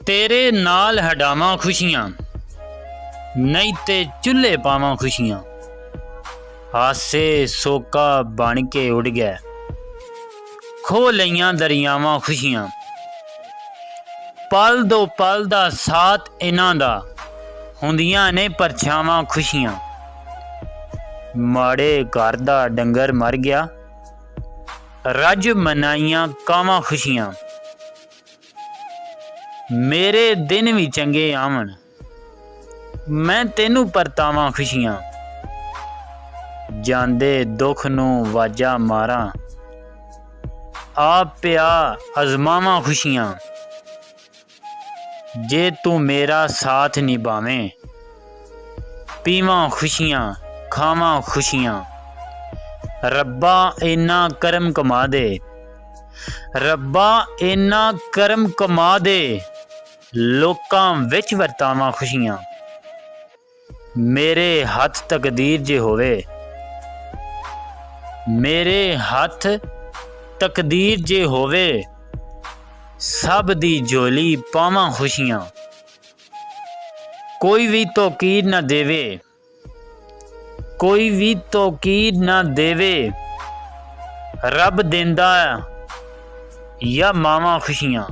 तेरे नाल हडावां खुशियां, नहीं ते चुल्हे पावां खुशियां। हासे सोका बन के उड़ गया, खो लईयां दरियावां खुशियां। पल दो पल दा साथ इन्हां दा, हुंदियां ने परछावां खुशियां। माड़े घर दा डंगर मर गया, रज मनाइयां कावां खुशियां। मेरे दिन भी चंगे आवन, मैं तेनू परतावां खुशियां। जांदे दुख नू वाजा मारां, आप पिया अजमावां खुशियां। जे तू मेरा साथ निभावें, पीवां खुशियां खावां खुशियां। रब्बा इन्ना करम कमा दे, रब्बा इन्ना करम कमा दे, लोकां विच वरतावां खुशियां। मेरे हथ तकदीर जे होवे, मेरे हथ तकदीर जे होवे, सब दी झोली पावां खुशियां। कोई भी तौकीर ना देवे, कोई भी तौकीर ना देवे, रब देंदा या मावां खुशियां।